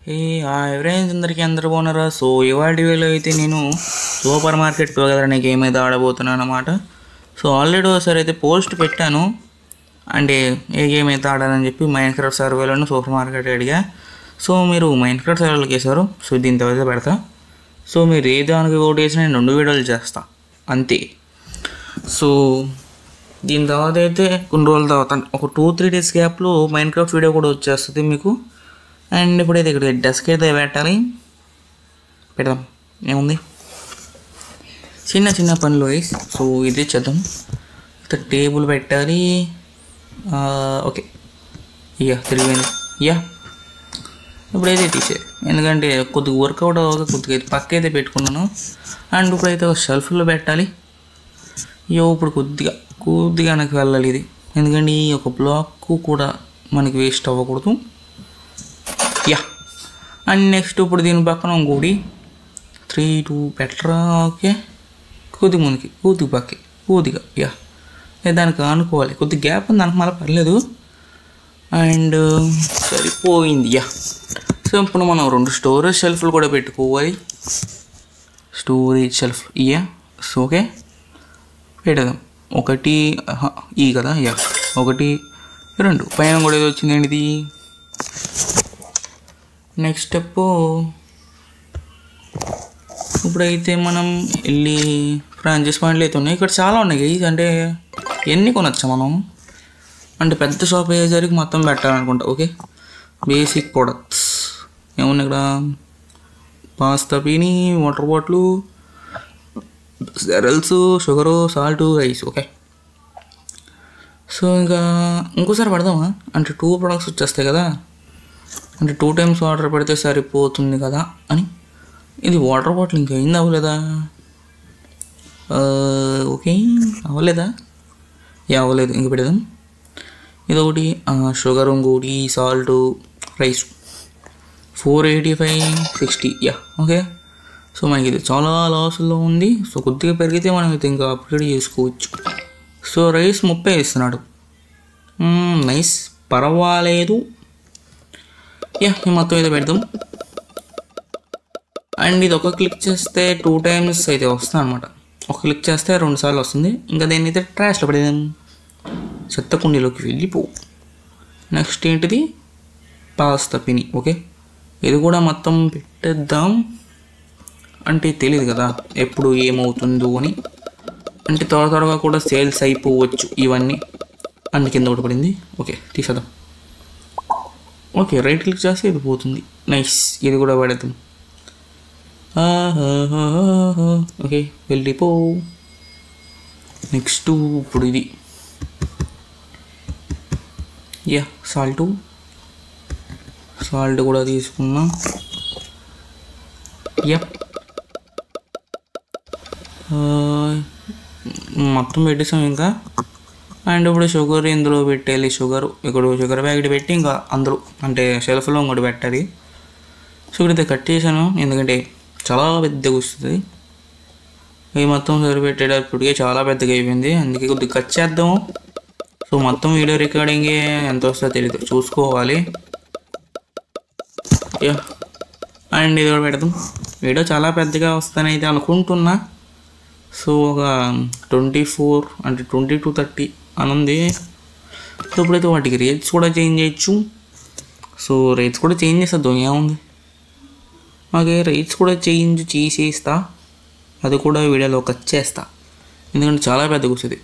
Hey hi friends, అందరూ బాగున్నారా? So ఇవాళ వీడియోలో అయితే నేను సూపర్ మార్కెట్ టూగెదర్ అనే గేమ్ అయితే ఆడబోతున్నాను అనమాట. సో ఆల్రెడీ ఒకసారి అయితే పోస్ట్ పెట్టాను, అంటే ఏ గేమ్ అయితే ఆడాలని చెప్పి మైన్క్రాఫ్ట్ సర్వేలోను సూపర్ మార్కెట్ అడిగా. సో మీరు మైన్క్రాఫ్ట్ సర్వేలోకి వేసారు. సో దీని తర్వాత పెడతా. సో మీరు ఏ దానికి ఓటు వేసినా నేను 2 వీడియోలు చేస్తా అంతే. సో దీని తర్వాత అయితే కొన్ని రోజుల తర్వాత ఒక 2-3 డేస్ గ్యాప్లో మైన్క్రాఫ్ట్ వీడియో కూడా వచ్చేస్తుంది మీకు. అండ్ ఇప్పుడైతే ఇక్కడ డెస్క్ అయితే పెట్టాలి, పెడదాం. ఏముంది, చిన్న చిన్న పనులు. సో ఇది చేద్దాం. ఇక్కడ టేబుల్ పెట్టాలి. ఓకే, తిరిగిపోయింది. ఇప్పుడైతే తీసే, ఎందుకంటే కొద్దిగా వర్కౌట్ అవ్వక కొద్దిగా అయితే పక్క అయితే పెట్టుకున్నాను. అండ్ ఇప్పుడైతే ఒక షెల్ఫ్లో పెట్టాలి. ఇప్పుడు కొద్దిగా నాకు వెళ్ళాలి ఇది, ఎందుకంటే ఈ ఒక బ్లాక్ కూడా మనకి వేస్ట్ అవ్వకూడదు. అండ్ నెక్స్ట్ ఇప్పుడు దీని పక్కన ఇంకోటి 3-2 పెట్టరా. ఓకే, కొద్దిగా ముందుకి, కొద్దిగా పక్కకి, కొద్దిగా దానికి అనుకోవాలి. కొద్దిగా గ్యాప్ ఉంది, దానికి మళ్ళీ పర్లేదు. అండ్ సరిపోయింది. సో ఇప్పుడు మనం 2 స్టోరేజ్ షెల్ఫ్లు కూడా పెట్టుకోవాలి. స్టోరేజ్ షెల్ఫ్ సో ఓకే పెట్టేద్దాం. ఒకటి కదా, 1, 2 పైన కూడా ఏదో వచ్చిందండి ఇది. నెక్స్ట్ స్టెప్, ఇప్పుడైతే మనం వెళ్ళి ఫ్రాంచైజ్ పాయింట్లు అయితే ఉన్నాయి. ఇక్కడ చాలా ఉన్నాయి. అంటే ఎన్ని కొనొచ్చా మనం, అంటే పెద్ద షాప్ అయ్యేసరికి మొత్తం పెట్టాలనుకుంటా. ఓకే, బేసిక్ ప్రొడక్ట్స్ ఏమున్నాయి ఇక్కడ? Pasta penne, water bottle, cereals, sugar, salt, rice. Okay, so ఇంకోసారి పడదామా? అంటే 2 ప్రొడక్ట్స్ వచ్చేస్తాయి కదా, అంటే 2 టైమ్స్ ఆర్డర్ పెడితే సరిపోతుంది కదా అని. ఇది వాటర్ బాటిల్ ఇంకా అయింది అవ్వలేదా? ఓకే, అవ్వలేదా? అవ్వలేదు, ఇంక పెడదాం. ఇదొకటి షుగర్, ఇంకోటి సాల్ట్, రైస్ 485, 60. ఓకే, సో మనకి ఇది చాలా లాస్లో ఉంది. సో కొద్దిగా పెరిగితే మనం అయితే ఇంకా అప్గ్రేడ్ చేసుకోవచ్చు. సో రైస్ 30 ఇస్తున్నాడు. నైస్, పర్వాలేదు. ఈ మొత్తం అయితే పెడదాం. అండ్ ఇది ఒక క్లిక్ చేస్తే 2 టైమ్స్ అయితే వస్తుంది అనమాట. ఒక క్లిక్ చేస్తే 2 సార్లు వస్తుంది. ఇంకా దీన్ని అయితే ట్రాష్లో పడేద్దాం, చెత్త కుండీలోకి వెళ్ళిపో. నెక్స్ట్ ఏంటిది? పాస్తా పిని. ఓకే, ఇది కూడా మొత్తం పెట్టేద్దాం. అంటే తెలియదు కదా ఎప్పుడు ఏమవుతుందో అని, అంటే త్వరగా కూడా సేల్స్ అయిపోవచ్చు ఇవన్నీ. కింద ఒకటి పడింది. ఓకే, తీసేద్దాం. ఓకే, రైట్ క్లిక్ చేస్తే ఇది పోతుంది. నైస్, ఇది కూడా పడేద్దాం. ఓకే, వెళ్ళిపో. నెక్స్ట్ ఇప్పుడు ఇది సాల్ట్ కూడా తీసుకున్నాం. మొత్తం పెట్టేసాం ఇంకా. అండ్ ఇప్పుడు షుగర్ ఇందులో పెట్టాలి. ఇక్కడ షుగర్ ప్యాకెట్ పెట్టి ఇంకా అందరూ అంటే షెల్ఫ్లో ఇంకోటి పెట్టాలి. షుగర్ అయితే కట్ చేశాను, ఎందుకంటే చాలా పెద్దగా వస్తుంది. ఇవి మొత్తం సరిపెట్టేటప్పటికే చాలా పెద్దగా అయిపోయింది, అందుకే కొద్దిగా కట్ చేద్దాము. సో మొత్తం వీడియో రికార్డింగే ఎంత వస్తుందో తెలియదు, చూసుకోవాలి. అండ్ ఇది కూడా పెడదాం. వీడియో చాలా పెద్దగా వస్తుందని అయితే అనుకుంటున్నా. సో ఒక 24 అంటే 20-30 అని ఉంది. సో ఇప్పుడైతే వాటికి రేట్స్ కూడా చేంజ్ చేయొచ్చు. సో రేట్స్ కూడా చేంజ్ చేసేద్దాం, ఏముంది. మాకే రేట్స్ కూడా చేంజ్ చేసేస్తా, అది కూడా వీడియోలో కట్ చేస్తా, ఎందుకంటే చాలా పెద్దగా వస్తుంది.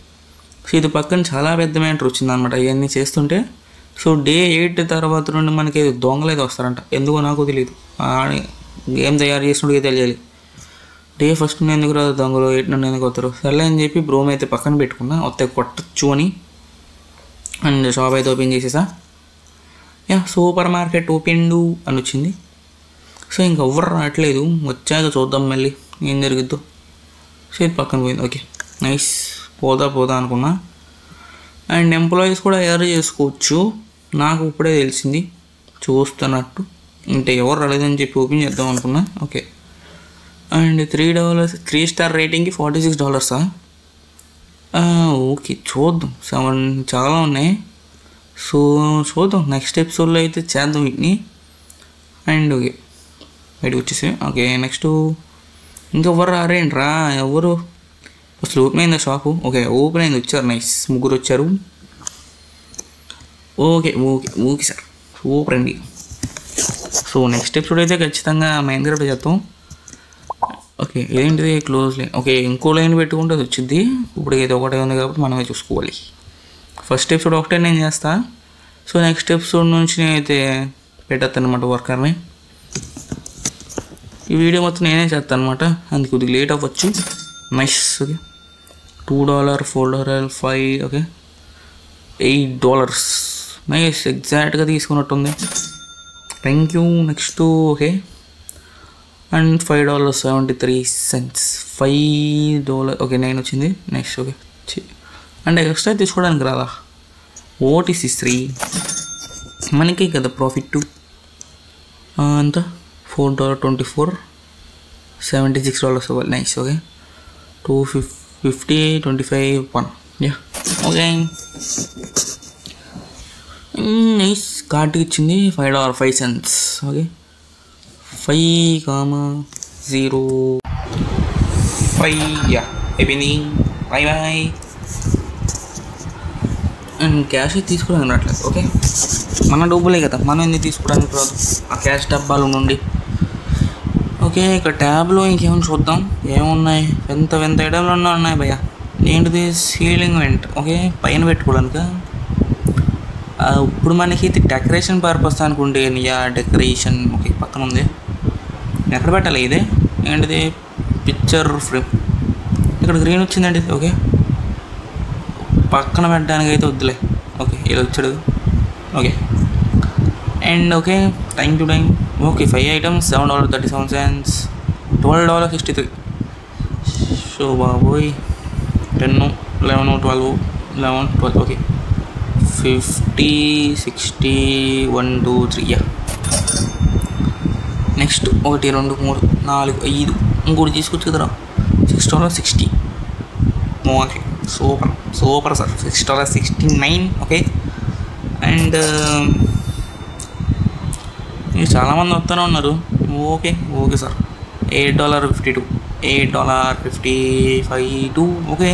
సో ఇది పక్కన చాలా పెద్ద మ్యాటర్ వచ్చింది అనమాట ఇవన్నీ చేస్తుంటే. సో డే 8 తర్వాత నుండి మనకి దొంగలు అయితే వస్తారంట, ఎందుకో నాకు తెలియదు. గేమ్ తయారు చేసినట్టుగా తెలియాలి. డే 1 నుండి ఎందుకు రాదు దొంగలు, 8 నుండి ఎందుకు వస్తారు? సర్లే అని చెప్పి బ్రోమ్ అయితే పక్కన పెట్టుకున్నా, వస్తే కొట్టచ్చు అని. అండ్ షాప్ అయితే ఓపెన్ చేసేసా. సూపర్ మార్కెట్ ఓపెన్ అని వచ్చింది. సో ఇంకా ఎవ్వరు రావట్లేదు, వచ్చాక చూద్దాం మళ్ళీ ఏం జరుగుద్దో. సో ఇది పక్కన పోయింది. ఓకే, నైస్, పోదా అనుకున్నా. అండ్ ఎంప్లాయీస్ కూడా ఎర్ర చేసుకోవచ్చు, నాకు ఇప్పుడే తెలిసింది చూస్తున్నట్టు. అంటే ఎవరు రాలేదని చెప్పి ఓపెన్ చేద్దాం అనుకున్నా. ఓకే, అండ్ $3 3 స్టార్ రేటింగ్కి $46. ఓకే, చూద్దాం. 7 చాలా ఉన్నాయి. సో చూద్దాం, నెక్స్ట్ ఎపిసోడ్లో అయితే చేద్దాం వీటిని. అండ్ ఓకే బయటకు వచ్చేసి ఓకే నెక్స్ట్ ఇంకెవ్వరు రారేంట్రా ఎవరు అసలు ఓపెన్ అయిందా షాపు ఓకే ఓపెన్ అయింది వచ్చారు నైస్ ముగ్గురు వచ్చారు okay okay okay sir super అండి సో నెక్స్ట్ ఎపిసోడ్ అయితే ఖచ్చితంగా మైన్క్రాఫ్ట్ చేస్తాం ఓకే ఇదేంటిది క్లోజ్ లైన్ ఓకే ఇంకో లైన్ పెట్టుకుంటే అది వచ్చింది ఇప్పుడు ఇది ఒకటే ఉంది కాబట్టి మనమే చూసుకోవాలి ఫస్ట్ ఎపిసోడ్ ఒకటే నేను చేస్తా సో నెక్స్ట్ ఎపిసోడ్ నుంచి నేనైతే పెట్టేస్తాను అనమాట వర్కర్ని ఈ వీడియో మొత్తం నేనే చేస్తాను అనమాట అందుకు కొద్దిగా లేట్ అవ్వచ్చు నైస్ ఓకే $2 $4 $5 ఓకే $8 నైస్ ఎగ్జాక్ట్గా తీసుకున్నట్టుంది thank you next okay and $5.73 $5 okay 9 వచ్చింది నెక్స్ట్ ఓకే అండ్ ఎక్స్ట్రా తీసుకోవడానికి రాదా ఓటీసీ 3 మనకి కదా ప్రాఫిట్ అంత $4.24 $76 ఇవ్వాలి nice okay 250 25 1 yeah okay nice కార్డుకి ఇచ్చింది $5.05 ఓకే 5,0 యా అయిపోయింది బాయ్ బాయ్ అండ్ క్యాష్ అయితే తీసుకోవడానికి రావట్లేదు ఓకే మన డబ్బులే కదా మనం ఎందుకు తీసుకోవడానికి రాదు ఆ క్యాష్ డబ్బాలు నుండి ఓకే ఇక్కడ ట్యాబ్లో ఇంకేమైనా చూద్దాం ఏమున్నాయి ఎంత ఐటమ్లు ఉన్నాయి భయ్య ఏంటిది సీలింగ్ వెంట్ ఓకే పైన పెట్టుకోవడానికి ఇప్పుడు మనకి ఇది డెకరేషన్ పర్పస్ అనుకుంటే యా డెకరేషన్ ఓకే పక్కన ఉంది ఎక్కడ పెట్టాలి ఇదే ఏంటిది పిక్చర్ ఫ్రేమ్ ఇక్కడ గ్రీన్ వచ్చిందండి ఓకే పక్కన పెట్టడానికి అయితే వద్దులే ఓకే ఇది వచ్చాడు okay and okay time to time okay 5 items $7.37 $12.63 so బాబోయ్ 10 11 12 11 12 ఓకే 50 60 1 2 3 యా నెక్స్ట్ 1 2 3 4 5 ఇంకోటి తీసుకొచ్చు కదరా $6.60 okay super sir $6.69 okay and చాలామంది వస్తూనే ఉన్నారు ఓకే సార్ $8.52 $8.55 ఓకే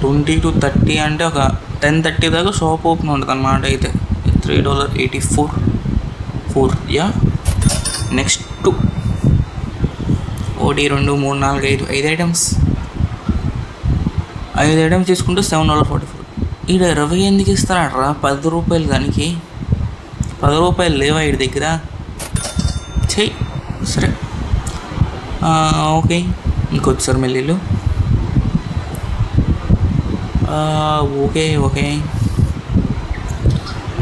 20 to 30 అంటే ఒక 10:30 దాకా షాప్ ఓపెన్ ఉంటుంది అన్నమాట అయితే $3.84 యా నెక్స్ట్ 1 2 3 4 5 ఐటమ్స్ తీసుకుంటే $7.44 ఈడ 20 ఎందుకు ఇస్తారా $10 దానికి $10 లేవా వీడి దగ్గర చెయ్యి సరే ఓకే ఇంకొచ్చారు మెల్లిళ్ళు ఓకే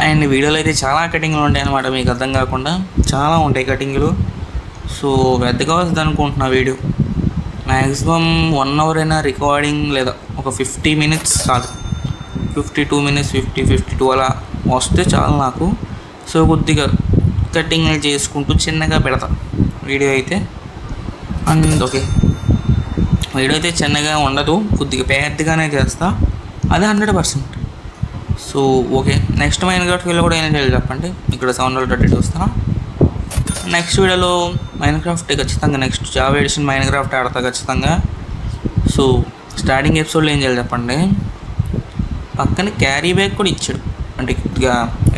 అండ్ వీడియోలో అయితే చాలా కటింగ్లు ఉంటాయి అన్నమాట మీకు అర్థం కాకుండా చాలా ఉంటాయి కటింగ్లు సో పెద్దగా వస్తుంది అనుకుంటున్నా వీడియో మ్యాక్సిమం 1 hour అయినా రికార్డింగ్ లేదా ఒక 50 minutes చాలు 52 minutes 52 అలా వస్తే చాలు నాకు సో కొద్దిగా కటింగ్లు చేసుకుంటూ చిన్నగా పెడతా వీడియో అయితే అండ్ ఓకే వీడియో అయితే చిన్నగా ఉండదు కొద్దిగా పెద్దగానే చేస్తా అదే 100%. So okay next Minecraft video కూడా ఏం చేయాలి చెప్పండి ఇక్కడ $7.32 వస్తాను నెక్స్ట్ వీడియోలో మైన్క్రాఫ్ట్ ఖచ్చితంగా నెక్స్ట్ జావా ఎడిషన్ మైన్క్రాఫ్ట్ ఆడతా ఖచ్చితంగా సో స్టార్టింగ్ ఎపిసోడ్లో ఏం చేయాలి చెప్పండి పక్కన క్యారీ బ్యాగ్ కూడా ఇచ్చాడు అంటే కొద్దిగా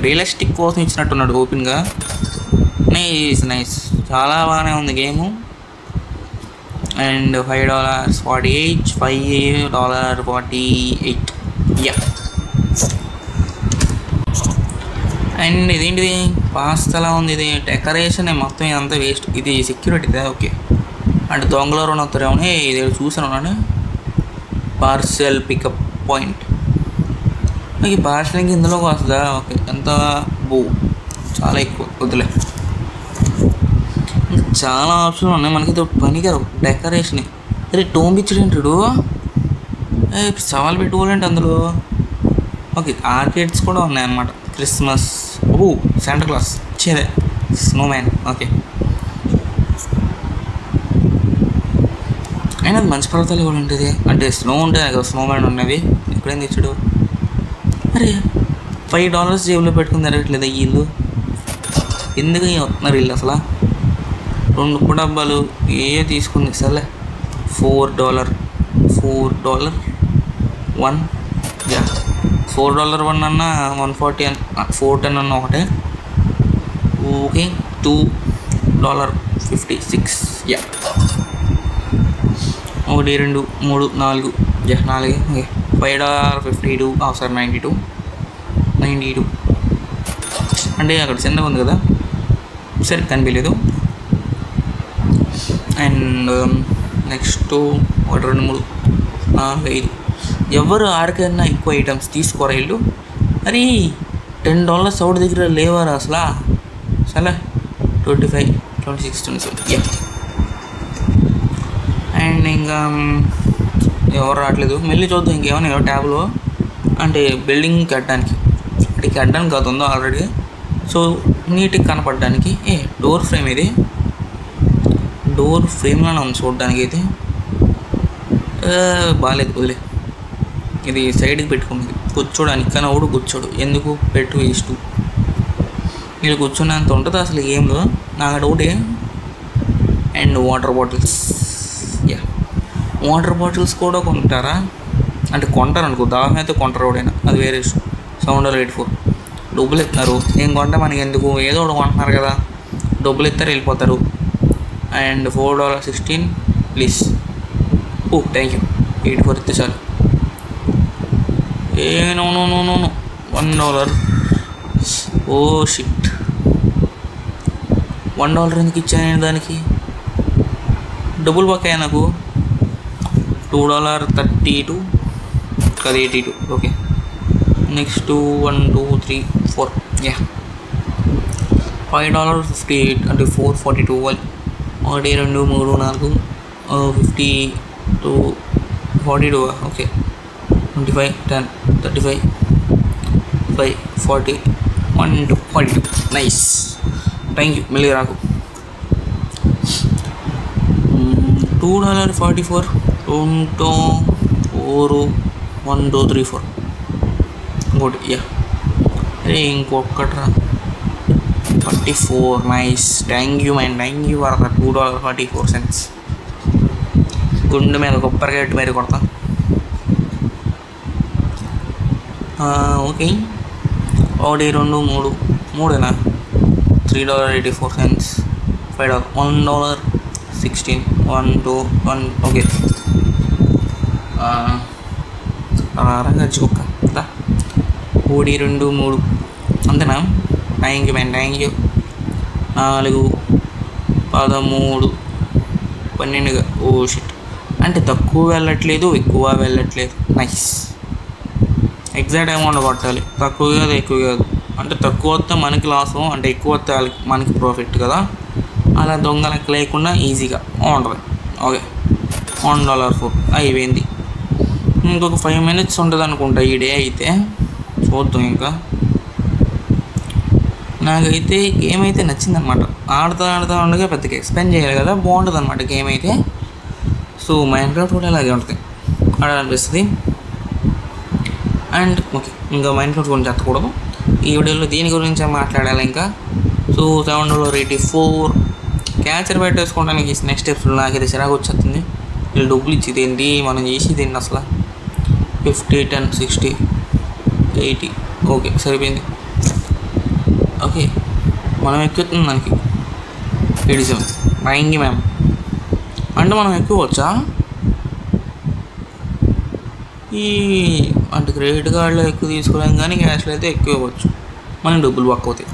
రియలిస్టిక్ కోసం ఇచ్చినట్టున్నాడు ఓపెన్గా నైస్ చాలా బాగానే ఉంది గేము అండ్ $5.48 $5.48 యా అండ్ ఇదేంటిది పాస్తలా ఉంది ఇది డెకరేషన్ మొత్తం ఇదంతా వేస్ట్ ఇది సెక్యూరిటీదా ఓకే అంటే దొంగలో రెండు వస్తారేమో ఇది చూసాను పార్సెల్ పికప్ పాయింట్ ఈ పార్సలింగ్ ఇందులోకి వస్తుందా ఓకే ఎంత చాలా ఎక్కువ వద్దులే చాలా ఆప్షన్లు ఉన్నాయి మనకి పనికిరావు డెకరేషన్ అరే టోమ్ ఇచ్చాడంటాడు సవాల్ పెట్టుకోవాలంటే అందులో ఓకే ఆర్కేడ్స్ కూడా ఉన్నాయన్నమాట క్రిస్మస్ శాంటా క్లాస్ చేదే స్నోమ్యాన్ ఓకే అయినా అది మంచి పర్వతాలు కూడా ఉంటుంది అంటే స్నో ఉంటుంది కదా స్నోమ్యాన్ ఉన్నవి ఎక్కడైనా తెచ్చాడు అరే $5 జేబులో పెట్టుకుని తిరగట్లేదు వీళ్ళు. ఎందుకు వస్తున్నారు వీళ్ళు అసలు? 2 డబ్బాలు ఏ తీసుకుంది సరే. $4 1 యా, $4 1 అన్న 140 410 అన్న ఒకటే. Okay, $2.56 yeah. 1 2 3 4 yeah 4 okay. $5.52 sir 92 అంటే అక్కడ చిన్నగా ఉంది కదా, సరే కనిపించలేదు. అండ్ నెక్స్ట్ 1 2 3 4 5 ఎవరు ఆడికైనా ఎక్కువ ఐటమ్స్ తీసుకోరా వీళ్ళు. అరే $10 అవుట్ దగ్గర లేవారా అసలు? సరే 25 26 27 యా. అండ్ ఇంకా ఎవరు రావట్లేదు. మళ్ళీ చూద్దాం ఇంకేమైనా ట్యాబ్లో, అంటే బిల్డింగ్ కట్టడానికి, అంటే కట్టడానికి కాదు ఉందో ఆల్రెడీ. సో నీట్గా కనపడడానికి. డోర్ ఫ్రేమ్, ఇది డోర్ ఫ్రేమ్లోనే ఉంది చూడడానికి అయితే. బాగాలేదు వదిలే, ఇది సైడ్కి పెట్టుకున్నది కూర్చోడానికి. కానీ ఒకడు కూర్చోడు, ఎందుకు పెట్టు వేస్ట్. వీళ్ళు కూర్చున్నంత ఉంటుంది అసలు గేమ్లో, నాకు డౌటే. And water bottles yeah, water bottles కూడా కొంటారా అంటే కొంటారు అనుకో, దాహం అయితే కొంటారు ఎవడైనా, అది వేరే $7.84. డబ్బులు ఇస్తారు, ఏం కొంటే మనకి ఎందుకు, ఏదో ఒకటి కొంటున్నారు కదా, డబ్బులు ఇస్తారు వెళ్ళిపోతారు. And $4.16 please. Thank you. 84 ఇస్తే చాలు. నో $1. ఓ షిట్, $1 ఎందుకు ఇచ్చాను నేను దానికి? డబ్బులు పక్కాయా నాకు. $2.32 కాదు 82 ఓకే. Next 1 2 3 4 yeah. $5.58 అంటే 442. 1 2 3 4 52 42 ఓకే. 25 10 35 5 40 1 2 42 నైస్. Thank you. మళ్ళీ రాకు. $2.44 2 4 1 2 3 4 ఇంకోటి యా. అరే ఇంకొకటి రా, 44 nice. Thank you man, thank you for $2.44. గుండె మీద కొబ్బరికాయ పెట్టి మరి కొడతా. Okay 1 2 3 3 $3.84 $5 $1.16 1 2 1 okay. గచ్చుకుక్క 1 2 3 అంతేనా? Thank you man, thank you. 4 13 12 oh shit, అంటే తక్కువ వెళ్ళట్లేదు ఎక్కువ వెళ్ళట్లేదు. నైస్. ఎగ్జాక్ట్ అమౌంట్ కొట్టాలి, తక్కువ కాదు ఎక్కువ కాదు. అంటే తక్కువ వస్తే మనకి లాసు, అంటే ఎక్కువ వస్తే మనకి ప్రాఫిట్ కదా. అలా దొంగ లెక్క లేకుండా ఈజీగా ఉంటుంది. ఓకే $1.04 అయిపోయింది. ఇంకొక 5 minutes ఉంటుంది అనుకుంటా ఈ డే అయితే, చూద్దాం. ఇంకా నాకైతే గేమ్ అయితే నచ్చిందనమాట. ఆడుతూ ఉండగా పెద్దగా ఎక్స్ప్లెయిన్ చేయాలి కదా, బాగుంటుంది అనమాట గేమ్ అయితే. సో మైన్క్రాఫ్ట్ కూడా అలాగే ఉంటుంది, ఆడాలనిపిస్తుంది. అండ్ ఓకే, ఇంకా మైన్క్రాఫ్ట్ గురించి చెప్పకూడదు ఈ వీడియోలో, దీని గురించి మాట్లాడాలి ఇంకా. సో $7.84 క్యాచర్ పెట్టేసుకోవడానికి నెక్స్ట్ ఎపిసోడ్ నాకైతే చిరాకు వచ్చేస్తుంది. వీళ్ళు డబ్బులు ఇచ్చేది ఏంటి, మనం చేసేది ఏంటి అసలు. 50 10 60 80 ఓకే సరిపోయింది. ఓకే మనం ఎక్కుతుంది దానికి 87. Thank you ma'am. అంటే మనం ఎక్కువచ్చా ఈ, అంటే క్రెడిట్ కార్డులో ఎక్కువ తీసుకోలేం కానీ క్యాష్లో అయితే ఎక్కువ ఇవ్వచ్చు, మనకి డబ్బులు వర్క్ అవుతాయి.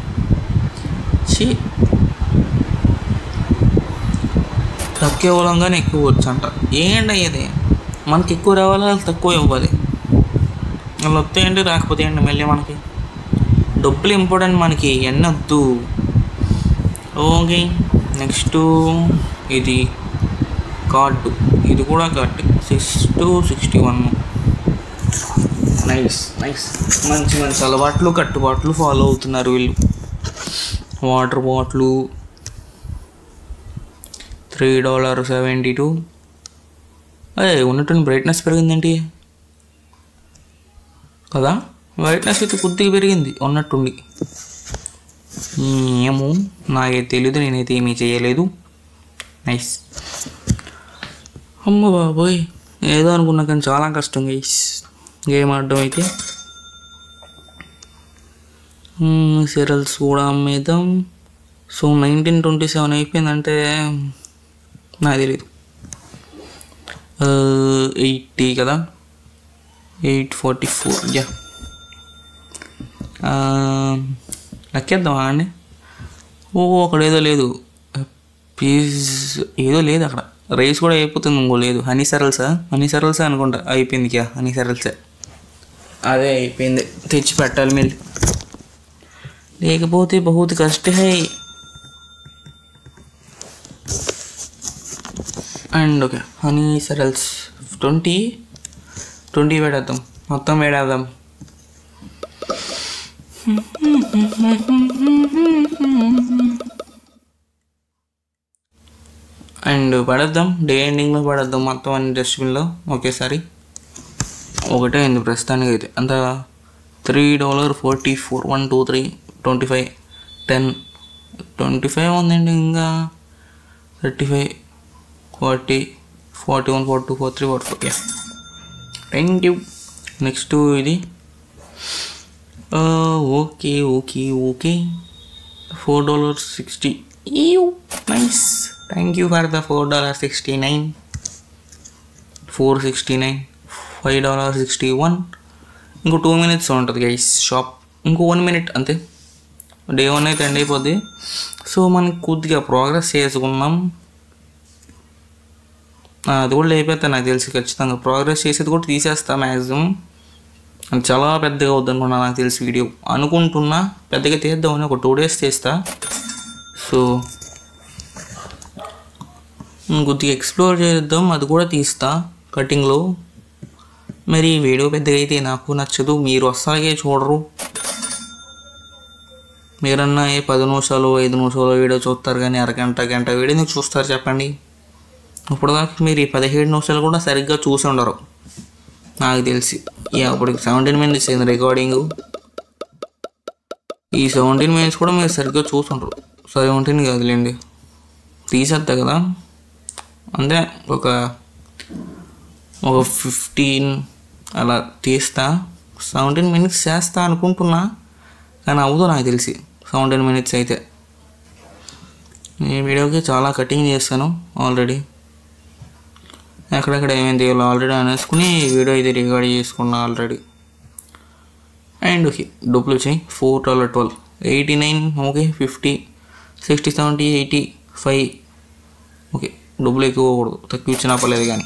తక్కువ ఇవ్వడం కానీ ఎక్కువ వచ్చు అంట. ఏంటి అయ్యేది, మనకి ఎక్కువ రావాలి, వాళ్ళు తక్కువ ఇవ్వాలి. వాళ్ళు వస్తాయండి రాకపోతే ఏంటి, మళ్ళీ మనకి డబ్బులు ఇంపార్టెంట్, మనకి ఎన్ని వద్దు. ఓకే నెక్స్ట్ ఇది కార్డు, ఇది కూడా కార్డు 6 to 61. నైస్ నైస్, మంచి మంచి అలవాట్లు కట్టుబాట్లు ఫాలో అవుతున్నారు వీళ్ళు. Water bottle $3.72. అదే ఉన్నట్టు బ్రైట్నెస్ పెరిగిందేంటి కదా, వైట్నెస్ అయితే కొద్దిగా పెరిగింది ఉన్నట్టుండి. ఏమో నాకైతే తెలీదు, నేనైతే ఏమీ చేయలేదు. నైస్. అమ్మ బాబోయ్, ఏదో అనుకున్నా కానీ చాలా కష్టం గైస్ గేమ్ ఆడడం అయితే. సీరియల్స్ కూడా అమ్మేద్దాం. సో 1927 అయిపోయిందంటే నాకు తెలీదు. 80 కదా, 844. యా, లెక్కేద్దాం అండి. అక్కడ ఏదో లేదు, పీజ్ ఏదో లేదు అక్కడ. రైస్ కూడా అయిపోతుంది, ఇంకో లేదు. హనీ సరల్సా అనుకుంటా. అయిపోయింది క్యా, హనీ సరల్సే. అదే అయిపోయింది, తెచ్చి పెట్టాలి మళ్ళీ, లేకపోతే బహుత్ కష్ట హై. అండ్ ఓకే, హనీ సరల్స్ 20 వేడేద్దాం, మొత్తం వేడేద్దాం. అండ్ పడేద్దాం, డే ఎండింగ్లో పడేద్దాం మొత్తం అన్ని డస్ట్బిన్లో ఒకేసారి. ఒకటే అయింది ప్రస్తుతానికి అయితే. అంత $3.44. 1 2 3 25 10 25 ఉందండి. ఇంకా 35 40 41 42 43 44. Thank you. నెక్స్ట్ ఇది okay $4.60. Nice. Thank you for the $4.69. 469. $5.61. ఇంకో 2 minutes ఉంటుంది గైస్ షాప్. ఇంకో 1 minute అంతే, డే 1 అయితే ఎండ్ అయిపోద్ది. సో మనకి కొద్దిగా ప్రోగ్రెస్ చేసుకున్నాం. అది కూడా లేకపోతే నాకు తెలిసి ఖచ్చితంగా ప్రోగ్రెస్ చేసేది కూడా తీసేస్తా మ్యాక్సిమం. అది చాలా పెద్దగా అవుద్ది అనుకున్నా నాకు తెలిసి వీడియో అనుకుంటున్నా. పెద్దగా తీద్దామని ఒక 2 days తీస్తా. సో కొద్దిగా ఎక్స్ప్లోర్ చేద్దాం, అది కూడా తీస్తా కటింగ్లో. మరి వీడియో పెద్దగా అయితే నాకు నచ్చదు, మీరు అస్సలకే చూడరు. మీరన్నా 10 నిమిషాలు 5 నిమిషాలు వీడియో చూస్తారు, కానీ గంట వీడియో ఎందుకు చూస్తారు చెప్పండి? ఇప్పటిదాకా మీరు ఈ 17 నిమిషాలు కూడా సరిగ్గా చూసి ఉండరు నాకు తెలిసి. అప్పటికి 17 minutes అయింది రికార్డింగు. ఈ 17 minutes కూడా మీరు సరిగ్గా చూసుండరు. 17 కాదులేండి, తీసేస్తా కదా అంతే. ఒక 15 అలా తీస్తా. 17 minutes చేస్తా అనుకుంటున్నా, కానీ అవ్వదు నాకు తెలిసి 17 minutes అయితే. ఈ వీడియోకి చాలా కటింగ్ చేస్తాను ఆల్రెడీ, ఎక్కడెక్కడ ఏమేమి తీయాలో ఆల్రెడీ అనేసుకుని వీడియో ఇది రికార్డ్ చేసుకున్నా ఆల్రెడీ. అండ్ ఓకే, డబ్బులు వచ్చాయి. $4.12. 89. ఓకే, 50 60 70 85. ఓకే, డబ్బులు ఎక్కువ కూడదు, తక్కువ ఇచ్చినా పర్లేదు కానీ.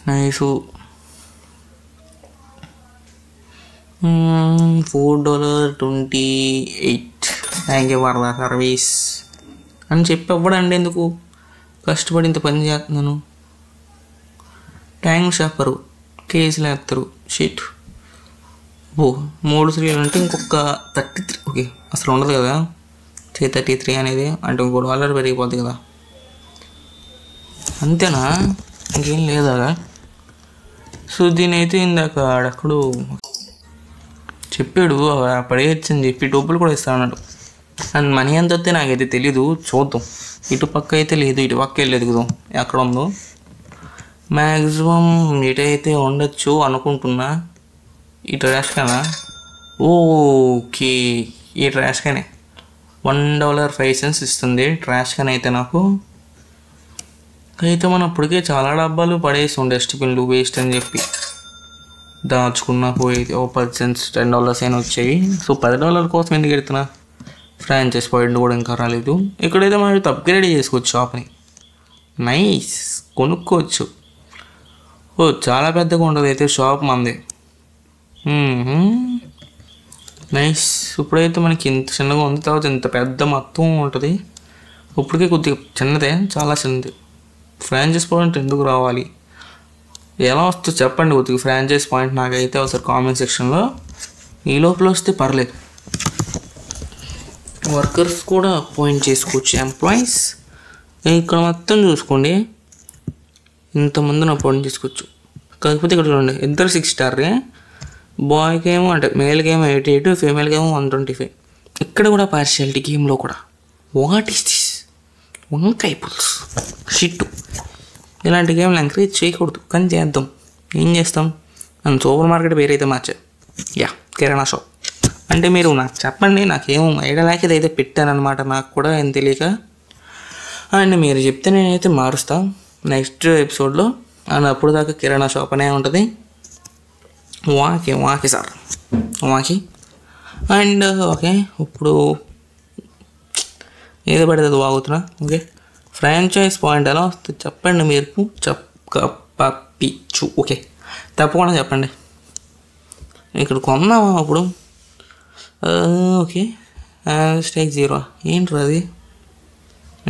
Nice. $4.28. Thank you for the service అని చెప్పి అవ్వడండి. ఎందుకు కష్టపడి ఇంత పని చేస్తున్నాను. ట్యాంక్ షాపరు కేసులు వేస్తారు. షీట్ 3 3 అంటే ఇంకొక 33. ఓకే, అసలు ఉండదు కదా 33 అనేది, అంటే ఇంకో $1 పెరిగిపోద్ది కదా. అంతేనా, ఇంకేం లేదా? సో దీని అయితే ఇందాక అక్కడు చెప్పాడు, పడేయచ్చని చెప్పి డబ్బులు కూడా ఇస్తా అన్నాడు. అండ్ మనీ ఎంత వస్తే నాకైతే తెలీదు, చూద్దాం. ఇటు పక్క అయితే లేదు, ఇటు పక్క వెళ్ళి ఎదుగుదాం ఎక్కడ ఉందో. మ్యాక్సిమం ఇటైతే ఉండొచ్చు అనుకుంటున్నా. ఈ ట్రాష్ కానా? ఓకే, ఈ ట్రాష్ కానే $1.05 ఇస్తుంది ట్రాష్ కానీ అయితే నాకు. అయితే మనం అప్పటికే చాలా డబ్బాలు పడేసాం డస్ట్బిన్లు వేస్ట్ అని చెప్పి దాచుకున్నా పోయేది. $10 $10 అయినా వచ్చాయి. సో $10 కోసం ఎందుకు ఎడుతున్నా? ఫ్రాంచైజ్ పాయింట్ కూడా ఇంకా రాలేదు. ఇక్కడైతే మనం అప్గ్రేడ్ చేసుకోవచ్చు షాప్ని. నైస్, కొనుక్కోవచ్చు. చాలా పెద్దగా ఉండదు అయితే షాప్ మంది. నైస్. ఇప్పుడైతే మనకి ఇంత చిన్నగా ఉంది, తర్వాత ఇంత పెద్ద మొత్తం ఉంటుంది. ఇప్పటికే కొద్దిగా చిన్నదే, చాలా చిన్నది. ఫ్రాంచైజ్ పాయింట్ ఎందుకు రావాలి, ఎలా వస్తుందో చెప్పండి కొద్దిగా ఫ్రాంచైజ్ పాయింట్ నాకైతే ఒకసారి కామెంట్ సెక్షన్లో. ఈ లోపల వస్తే పర్లేదు. వర్కర్స్ కూడా అపాయింట్ చేసుకోవచ్చు, ఎంప్లాయీస్. ఇక్కడ మొత్తం చూసుకోండి, ఇంతమందిని అపాయింట్ చేసుకోవచ్చు. కాకపోతే ఇక్కడ చూడండి, ఇద్దరు 6 స్టార్, బాయ్కి ఏమో అంటే మేల్కి ఏమో 88, ఫీమేల్కి ఏమో 125. ఇక్కడ కూడా పార్షియాలిటీ గేమ్లో కూడా. What is this? వంకాయ పులుసు షిట్టు. ఇలాంటి గేమ్లు ఎంకరేజ్ చేయకూడదు, కానీ చేద్దాం. ఏం చేస్తాం? నన్ను సూపర్ మార్కెట్ పేరైతే మార్చా. కిరాణా షాప్ అంటే మీరు నాకు చెప్పండి, నాకేమో ఐడియా లేక ఇదైతే పెట్టానమాట, నాకు కూడా ఏం తెలియక. అండ్ మీరు చెప్తే నేనైతే మారుస్తా నెక్స్ట్ ఎపిసోడ్లో. అండ్ అప్పుడు దాకా కిరాణా షాప్ అనే ఉంటుంది. వాకి సార్ వాకి. అండ్ ఓకే, ఇప్పుడు ఏది పడితే అది వాగుతున్నా. ఓకే, ఫ్రాంచైజ్ పాయింట్ ఎలా వస్తుంది చెప్పండి మీరు. పప్పిచ్చు. ఓకే, తప్పకుండా చెప్పండి. ఇక్కడ కొందామా అప్పుడు? Okay, stake 0. ఏంటి అది?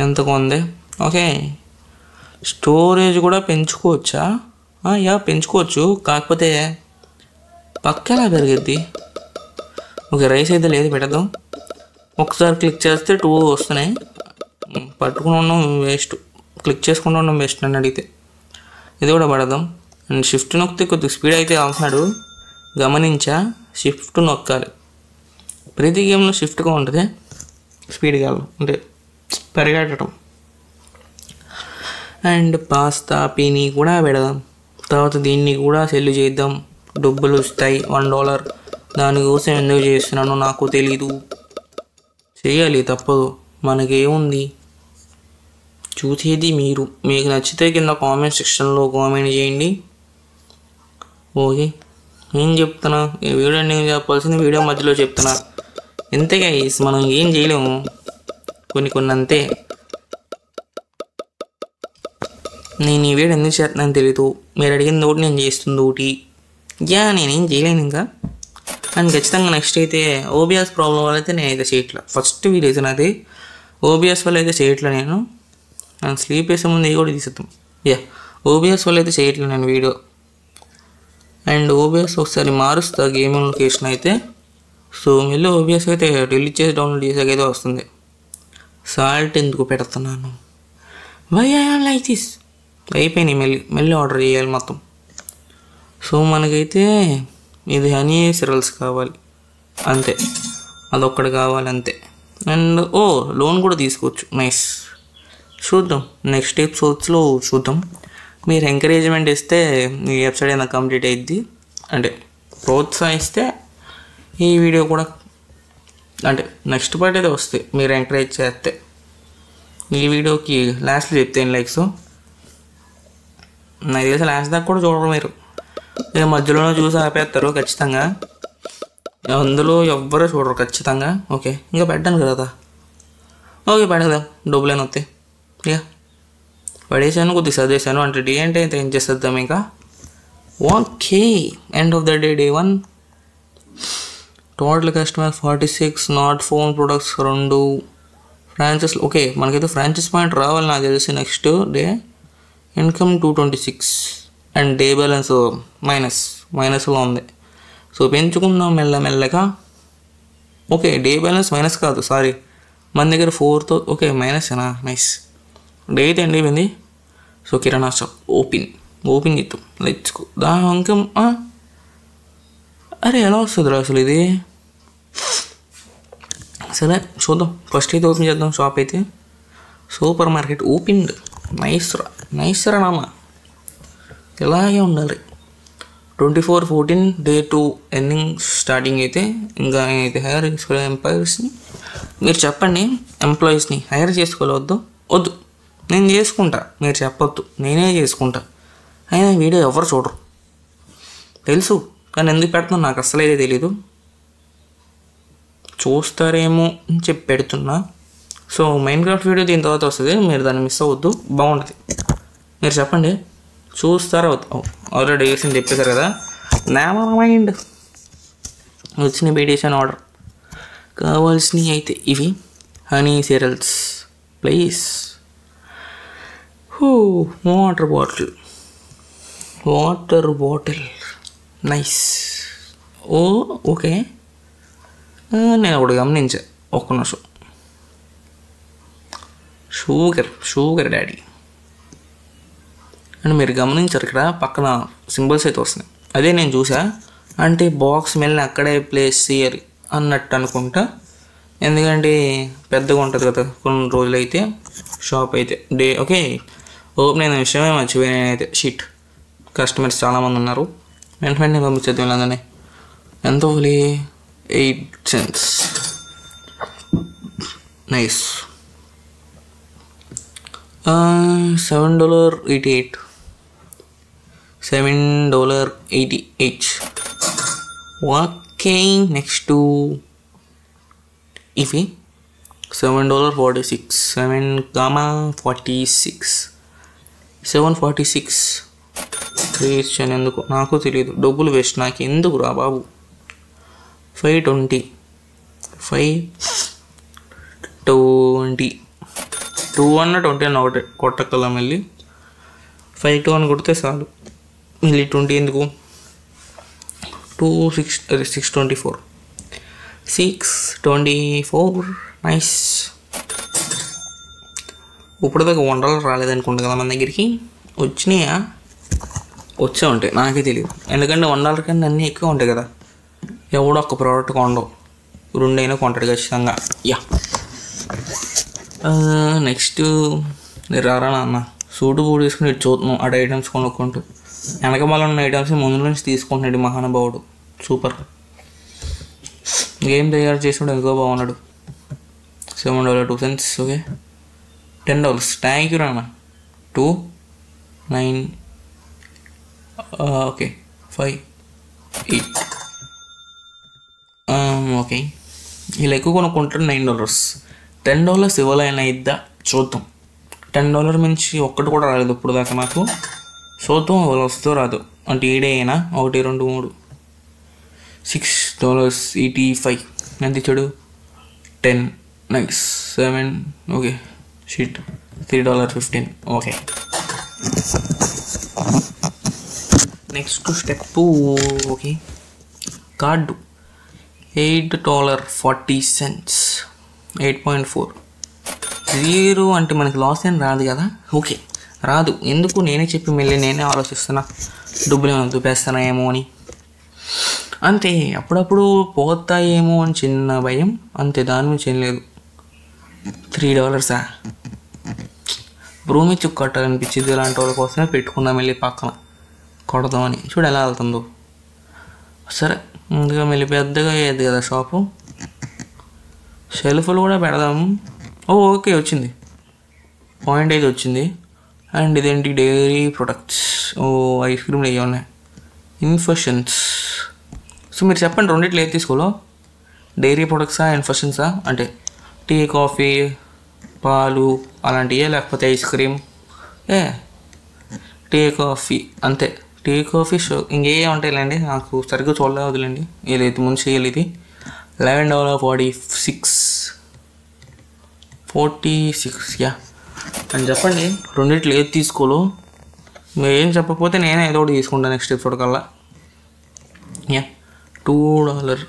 ఎంత కొంది? ఓకే, స్టోరేజ్ కూడా పెంచుకోవచ్చా? పెంచుకోవచ్చు, కాకపోతే పక్కన పెరిగిద్ది. ఓకే, రైస్ అయితే లేదు, పెడదాం. ఒకసారి క్లిక్ చేస్తే 2 వస్తున్నాయి. పట్టుకుని ఉన్నాం వేస్ట్, క్లిక్ చేసుకుంటూ ఉన్నాం వేస్ట్ అని అడిగితే. ఇది కూడా పడదాం. అండ్ షిఫ్ట్ నొక్కితే కొద్దిగా స్పీడ్ అయితే అవుతున్నాడు, గమనించా. షిఫ్ట్ నొక్కాలి, ప్రతి గేమ్లో షిఫ్ట్గా ఉంటుంది. స్పీడ్గా అంటే పరిగెట్టడం. అండ్ పాస్తా పీనీ కూడా పెడదాం. తర్వాత దీన్ని కూడా సెల్ చేద్దాం, డబ్బులు వస్తాయి $1. దానికోసం ఎందుకు చేస్తున్నానో నాకు తెలీదు, చేయాలి, తప్పదు. మనకేముంది, చూసేది మీరు. మీకు నచ్చితే కింద కామెంట్ సెక్షన్లో కామెంట్ చేయండి. ఓకే, ఏం చెప్తున్నా, ఈ వీడియో నేను చెప్పాల్సింది వీడియో మధ్యలో చెప్తున్నా. ఎంతగా మనం ఏం చేయలేము, కొన్ని అంతే. నేను ఈ వీడియో ఎందుకు చేస్తున్నాను తెలీదు, మీరు అడిగింది ఒకటి నేను చేస్తుంది ఒకటి. నేనేం చేయలేను ఇంకా. అండ్ ఖచ్చితంగా నెక్స్ట్ అయితే ఓబిఎస్ ప్రాబ్లం వల్ల అయితే నేనైతే చేయట్లా. ఫస్ట్ వీడియో అయితే నాది ఓబిఎస్ వల్ల అయితే చేయట్లా నేను. స్లీప్ వేసే ముందు కూడా తీసేద్దాం. ఓబిఎస్ వల్ల అయితే చేయట్లేదు నేను వీడియో. అండ్ ఓబిఎస్ ఒకసారి మారుస్తా గేమింగ్ లొకేషన్ అయితే. సో మళ్ళీ ఓబిఎస్ అయితే డిలీట్ చేసి డౌన్లోడ్ చేసాకైతే వస్తుంది. సాల్ట్ ఎందుకు పెడుతున్నాను? Why I am like this? అయిపోయినాయి, మళ్ళీ ఆర్డర్ చేయాలి మొత్తం. సో మనకైతే ఇది హనీ సిరల్స్ కావాలి అంతే, అదొక్కటి కావాలి అంతే. అండ్ లోన్ కూడా తీసుకోవచ్చు. నైస్, చూద్దాం నెక్స్ట్ ఎపిసోడ్స్లో చూద్దాం. మీరు ఎంకరేజ్మెంట్ ఇస్తే ఈ వెబ్సైట్ అయినా కంప్లీట్ అయ్యిద్ది. అంటే ప్రోత్సహిస్తే ఈ వీడియో కూడా అంటే నెక్స్ట్ పార్ట్ అయితే వస్తాయి, మీరు ఎంకరేజ్ చేస్తే. ఈ వీడియోకి లాస్ట్లో చెప్తాను లైక్స్. నాకు తెలిసి లాస్ట్ దాకా కూడా చూడరు మీరు, ఇక మధ్యలోనే చూసి ఆపేస్తారు ఖచ్చితంగా. అందులో ఎవ్వరూ చూడరు ఖచ్చితంగా. ఓకే, ఇంకా పెట్టాను కదా. ఓకే, పడేద్దాం, డబ్బులేని వస్తాయి. ఇక పడేసాను, కొద్దిగా చదివేసాను. అంటే డే అంటే అయితే ఏం చేసేద్దాం ఇంకా. Okay, end of the day 1. Total customer 46, not phone products 2, franchise. Okay, మనకైతే ఫ్రాంచైజ్ పాయింట్ రావాలి నాకు తెలిసి next day. Income 226 and day balance మైనస్లో ఉంది. సో పెంచుకుందాం మెల్లమెల్లగా. ఓకే, డే బ్యాలెన్స్ మైనస్ కాదు, సారీ, మన దగ్గర 4తో. ఓకే, మైనస్నా? నైస్. డే అయితే ఎండ్ అయిపోయింది. సో కిరాణా షాప్ ఓపెన్ చేద్దాం. Let's go. ఇన్కమ్ అరే ఎలా వస్తుందిరా అసలు ఇది? సరే చూద్దాం, ఫస్ట్ అయితే ఓపెన్ చేద్దాం షాప్ అయితే. Super market opened. నైస్ రా నామ, ఇలాగే ఉండాలి. 24/14 డే 2 ఎండింగ్ స్టార్టింగ్ అయితే. ఇంకా నేనైతే హైర్ చేసుకోవాలి ఎంప్లాయీస్ని. మీరు చెప్పండి, ఎంప్లాయీస్ని హైర్ చేసుకోవాలి వద్దు నేను చేసుకుంటా, మీరు చెప్పొద్దు, నేనే చేసుకుంటా. అయినా వీడియో ఎవరు చూడరు తెలుసు, కానీ ఎందుకు పెడుతున్నా నాకు అస్సలు అయితే తెలీదు. చూస్తారేమో అని చెప్పి పెడుతున్నా. సో మైన్క్రాఫ్ట్ వీడియో దీని తర్వాత వస్తుంది, మీరు దాన్ని మిస్ అవ్వద్దు, బాగుంటుంది. మీరు చెప్పండి, చూస్తారా? ఆల్రెడీ వేసింది చెప్పేశారు కదా. నెవర్ మైండ్, వచ్చిన బీటేషన్ ఆర్డర్. కావాల్సినవి అయితే ఇవి honey cereals please. Water bottle nice. Okay, నేను ఒకటి గమనించా, ఒక్క నిమిషం. షుగర్ డాడీ అని మీరు గమనించారు, ఇక్కడ పక్కన సింబల్స్ అయితే వస్తున్నాయి. అదే నేను చూసా, అంటే బాక్స్ మెల్లి అక్కడే ప్లేస్ చేయాలి అన్నట్టు అనుకుంటా. ఎందుకంటే పెద్దగా ఉంటుంది కదా కొన్ని రోజులైతే షాప్ అయితే ఓకే. ఓపెన్ అయిన విషయమే మర్చిపోయినా అయితే. షీట్ కస్టమర్స్ చాలామంది ఉన్నారు. వెంటనే పంపించేద్దాం ఇలాగనే. ఎంత only 8 cents. Nice. $7.88. $7.88. Okay. Next ఇవి $7.46. 7.46 వేస్ట్ అని ఎందుకు నాకు తెలియదు. డబ్బులు వేస్ట్ నాకు ఎందుకు రా బాబు. 5.20 2 అన్న 20 అన్న ఒకటి కొట్టకల్లా మళ్ళీ 5.2 అని కొడితే చాలు. మళ్ళీ 20 ఎందుకు. 624 నైస్. ఇప్పటిదాకా $1 రాలేదనుకుంటా కదా మన దగ్గరికి. వచ్చినాయా? వచ్చే ఉంటాయి, నాకే తెలియదు. ఎందుకంటే $1 కన్నా అన్నీ ఎక్కువ ఉంటాయి కదా. ఎవడో ఒక్క ప్రోడక్ట్ కొండవు, 2 అయినా కొంటాడు ఖచ్చితంగా. యా. నెక్స్ట్ రారా నాన్న. సూటు బూడు తీసుకుని ఇటు చూస్తున్నాం అటు ఐటమ్స్ కొనుక్కుంటూ. వెనకమాల ఉన్న ఐటమ్స్ ముందు నుంచి తీసుకుంటున్నాడు మహానుభావుడు. సూపర్. గేమ్ తయారు చేసినాడు ఎంతో బాగున్నాడు. $7.02. ఓకే. $10. థ్యాంక్ యూ రాన్న. 2 9 ఓకే 5 8. ఓకే. ఇలా ఎక్కువ కొనుక్కుంటాడు. $9. $10 ఇవ్వాలైనా ఇద్దా చూద్దాం. $10 మించి ఒక్కటి కూడా రాలేదు ఇప్పుడు దాకా నాకు. చూద్దాం వస్తుందో రాదు. అంటే ఈడే అయినా 1 2 3 $6.85. ఎంత ఇచ్చాడు? 10. Nice. 7. Okay. Sheet $3.15. Okay. Next step. Okay. Card $8.40. 8.4. 0 అంటే మనకి లాస్ ఏం రాదు కదా. ఓకే రాదు. ఎందుకు నేనే చెప్పి మళ్ళీ నేనే ఆలోచిస్తున్నా డబ్బులు ఏమైనా చూపేస్తానా ఏమో అని. అంతే. అప్పుడప్పుడు పోతాయేమో అని చిన్న భయం అంతే, దాని నుంచి ఏం లేదు. $3 భూమి చుక్క కట్టాలనిపించింది. ఇలాంటి వాళ్ళ కోసమే పెట్టుకున్నాం వెళ్ళి పక్కన కొడదామని. చూడు ఎలా వెళ్తుందో. సరే ముందుగా మళ్ళీ పెద్దగా అయ్యేది కదా షాపు. షెల్ఫ్లు కూడా పెడదాము. ఓకే వచ్చింది. పాయింట్ అయితే వచ్చింది. అండ్ ఇదేంటి డైరీ ప్రొడక్ట్స్. ఐస్ క్రీమ్లు అయ్యి ఉన్నాయి. ఇన్ఫెక్షన్స్. సో మీరు చెప్పండి రెండిట్లో ఏది తీసుకోలో. డైరీ ప్రొడక్ట్సా ఇన్ఫెక్షన్సా? అంటే టీ కాఫీ పాలు అలాంటివే, లేకపోతే ఐస్ క్రీమ్? టీ కాఫీ అంతే. టీ కాఫీ షో ఇంకే ఉంటాయిలేండి. నాకు సరిగ్గా చూడలే వదిలేండి. ఏదైతే ముందు చేయాలి. ఇది $11.46. యా అని చెప్పండి రెండిట్లో ఏది తీసుకోలో. మీరు ఏం చెప్పకపోతే నేనే ఏదో ఒకటి తీసుకుంటాను నెక్స్ట్ ఎపిసోడ్ కల్లా. యా. $2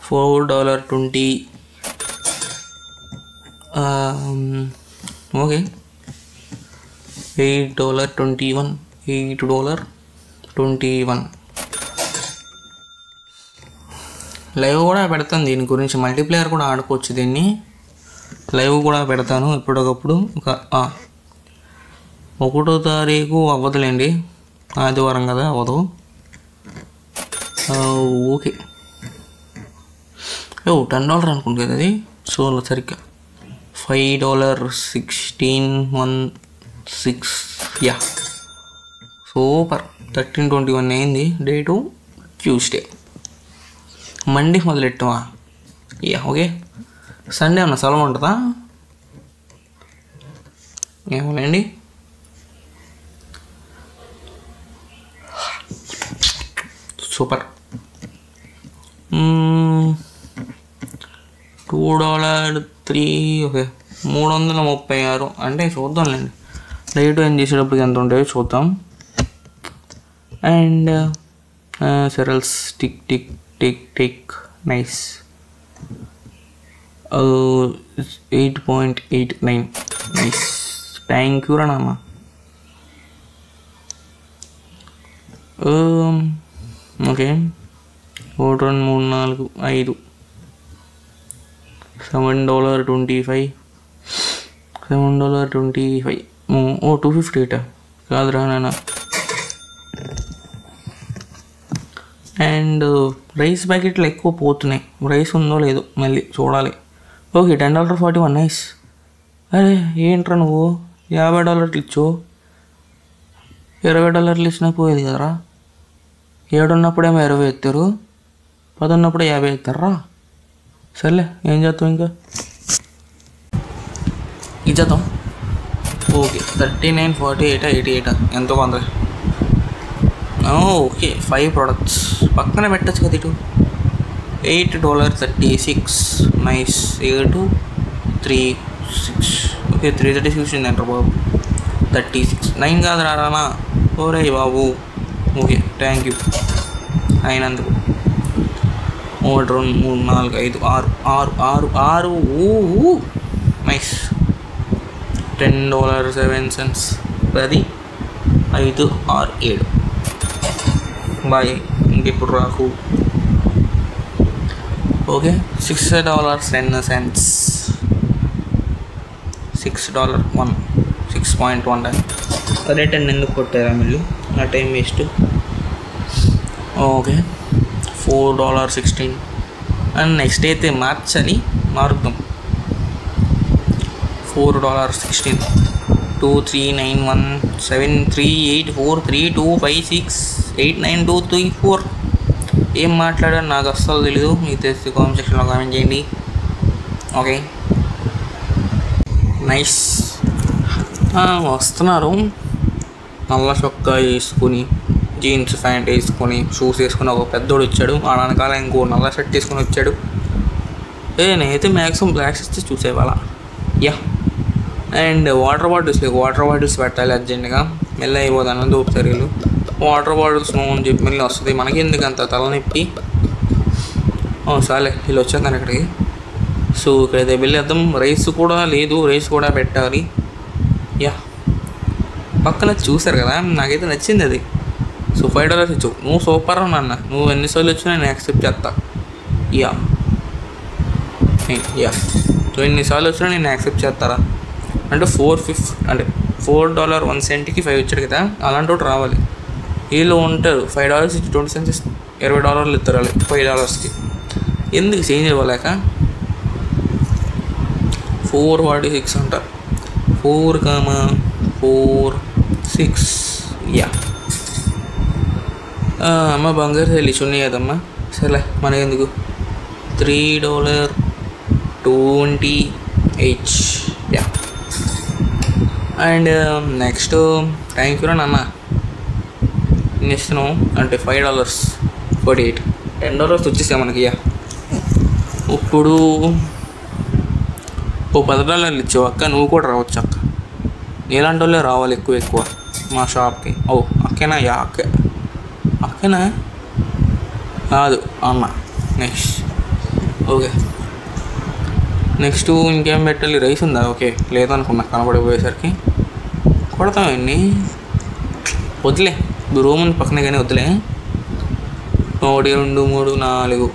$4.20. ఓకే. $8.21. $8.21. లైవ్ కూడా పెడతాను దీని గురించి. మల్టీప్లేయర్ కూడా ఆడుకోవచ్చు దీన్ని. లైవ్ కూడా పెడతాను ఎప్పటికప్పుడు. ఒక 1వ తారీఖు అవ్వదులేండి, ఆదివారం కదా, అవ్వదు. ఓకే. $10 అనుకుంటు కదా అది. సో సరిగ్గా $5.16. Yeah super. 13/21 అయింది. Date Tuesday. మండే మొదలెట్టమా? Yeah okay. సండే అన్న సెలవు ఉంటుందా? ఏమోనండి. సూపర్. $2.03. ఓకే. 336. అంటే చూద్దాంలేండి రేటు ఏం చేసేటప్పటికి ఎంత ఉంటాయో చూద్దాం. And cereals tick tick tick tick. Nice. 8.89. Nice. Thank you రా నాన్న. ఓకే. 1 2 3 4 5 $7.25 $7.25 $2.50 కాదురా నాన్న. అండ్ రైస్ ప్యాకెట్లు ఎక్కువ పోతున్నాయి, రైస్ ఉందో లేదో మళ్ళీ చూడాలి. Okay $10.41 nice. అరే ఏంట్రా నువ్వు $50 ఇచ్చు, $20 ఇచ్చినా పోయేది కదరా. 7 ఉన్నప్పుడేమో 20 ఎత్తారు, 10 ఉన్నప్పుడే 50 ఎత్తారా. సర్లే ఏం చేస్తాం ఇంకా ఇచ్చేద్దాం. ఓకే 39 48 88 ఎంతో కొంత. ఓకే 5 ప్రోడక్ట్స్ పక్కన పెట్టచ్చు కదా ఇటు. $8.36 నైస్. 8 3 6 ఓకే 336 ఉందంటారు బాబు. 36 9 కాదు రానా. ఓరే బాబు ఓకే థ్యాంక్ యూ అయినందుకు. 1 2 3 4 5 6 6 నైస్. $10.07 10 5 6 7 బాయ్. ఇంకెప్పుడు రాకు. ఓకే $6.10 $6.1 6.1 అదే 10 ఎందుకు కొట్టారా మీరు, నా time waste. Okay $4.16 and next అయితే మార్చని మారుద్దాం. $4.16 2 3 9 1 7 3 8 4 3 2 5 6 8 9 2 3 4. ఏం మాట్లాడారు నాకు అస్సలు తెలీదు, మీకు తెలిసి కామెంట్ సెక్షన్లో కామెంట్ చేయండి. Okay nice. వస్తున్నారు నల్ల చొక్కా వేసుకుని, జీన్స్ ప్యాంట్ వేసుకొని, షూస్ వేసుకుని ఒక పెద్దోడు వచ్చాడు. ఆ వెనకాల ఇంకో నల్ల షర్ట్ వేసుకొని వచ్చాడు. నేనైతే మ్యాక్సిమం బ్లాక్స్ ఇస్తే చూసేవాళ్ళ. యా అండ్ వాటర్ బాటిల్స్ పెట్టాలి అర్జెంట్గా. మెల్ల అయిపోతాను దూపు చర్యలు. వాటర్ బాటిల్స్ నో అని చెప్పి మళ్ళీ వస్తుంది మనకి, ఎందుకంత తలనొప్పి. సాలే వీళ్ళు వచ్చేద్దాను ఇక్కడికి. సో ఇక్కడైతే వెళ్ళేద్దాం. రైస్ కూడా లేదు, రైస్ కూడా పెట్టాలి. యా పక్కన చూసారు కదా, నాకైతే నచ్చింది అది. సో $5 ఇచ్చు. నువ్వు సూపర్ నాన్న, నువ్వు ఎన్నిసార్లు వచ్చినా నేను యాక్సెప్ట్ చేస్తా. యా సో ఎన్నిసార్లు వచ్చినా నేను యాక్సెప్ట్ చేస్తారా. అంటే $4.01కి 5 వచ్చాడు కదా, అలాంటి ఒకటి రావాలి. వీళ్ళు ఉంటారు $5 ఇచ్చి 20 cents $20 ఇస్తారు వాళ్ళు $5కి. ఎందుకు చేంజ్ ఇవ్వలేక. 4.46 అంటారు. 4,4,6 యా. అమ్మ బంగారు తల్లి చున్నీ కదమ్మా. సరే మనకెందుకు. $3.28 yeah. And next thank you నాన్న. నేను ఇస్తున్నావు అంటే $5.48 $10 వచ్చేసాయి మనకి. యా ఇప్పుడు $10 ఇచ్చావు అక్క, నువ్వు కూడా రావచ్చు అక్క. ఎలాంటి వాళ్ళే రావాలి ఎక్కువ మా షాప్కి. అక్కేనా? యా అక్కేనా కాదు అన్న. నెక్స్ట్ ఓకే నెక్స్ట్ ఇంకేం పెట్టాలి. రైస్ ఉందా? ఓకే లేదనుకున్నా కనపడిపోయేసరికి. కొడతాం ఇన్ని వద్దులే, రూమ్ ఉంది పక్కనే కానీ వద్దులే. 1 2 3 4